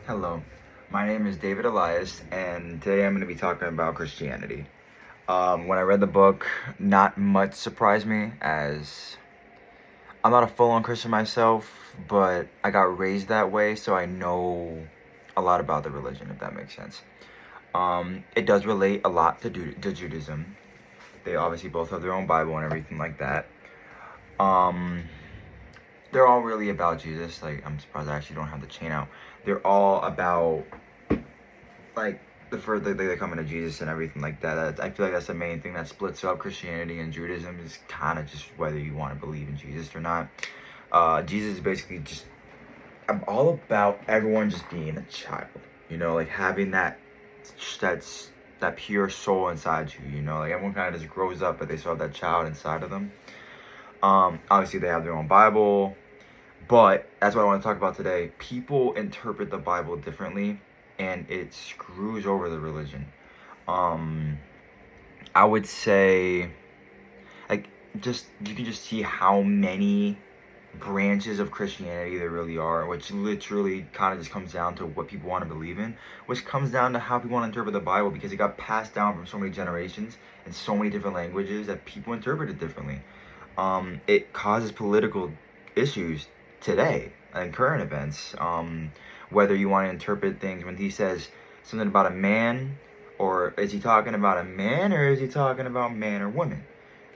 Hello, my name is David Elias, and today I'm going to be talking about Christianity. When I read the book, not much surprised me, as I'm not a full-on Christian myself, but I got raised that way, so I know a lot about the religion, if that makes sense. It does relate a lot to Judaism. They obviously both have their own Bible and everything like that. Um, they're all really about Jesus. Like, I'm surprised I actually don't have the chain out. They're all about, like, the further they come into Jesus and everything like that. I feel like that's the main thing that splits up Christianity and Judaism, is kind of just whether you want to believe in Jesus or not. Jesus is basically just, I'm all about everyone just being a child, like having that's that pure soul inside you, like everyone kind of just grows up, but they still have that child inside of them. Obviously they have their own Bible, but that's what I want to talk about today. People interpret the Bible differently, and it screws over the religion. I would say, like, just you can just see how many branches of Christianity there really are, which literally kind of just comes down to what people want to believe in, which comes down to how people want to interpret the Bible, because it got passed down from so many generations and so many different languages that people interpret it differently. It causes political issues today and current events. Whether you want to interpret things, when he says something about a man, or is he talking about a man, or is he talking about man or woman?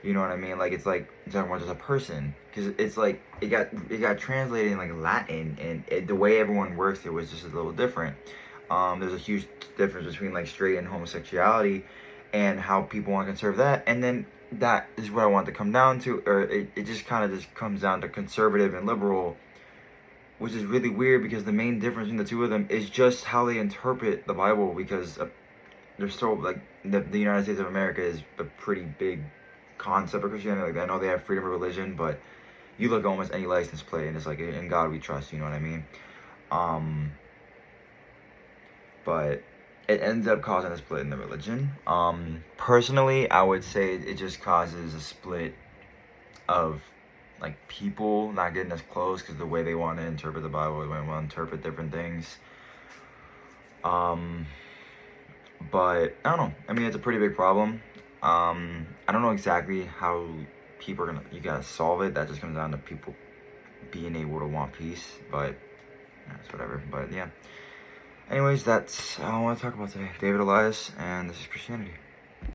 You know what I mean? Like, it's like talking about just a person, because it's like it got translated in like Latin, and the way everyone works, it was just a little different. There's a huge difference between like straight and homosexuality, and how people want to conserve that, and then that is what I want to come down to, or it just kind of just comes down to conservative and liberal, which is really weird, because the main difference in the two of them is just how they interpret the Bible, because they're so, like, the United States of America is a pretty big concept of Christianity. Like, I know they have freedom of religion, but you look at almost any license plate, and it's like, in God we trust, you know what I mean? But it ends up causing a split in the religion. Personally, I would say it just causes a split of, like, people not getting as close because the way they want to interpret the Bible, they want to interpret different things. But I don't know. I mean, it's a pretty big problem. I don't know exactly how people are you gotta solve it. That just comes down to people being able to want peace. But it's whatever. But yeah. Anyways, that's all I want to talk about today. David Elias, and this is Christianity.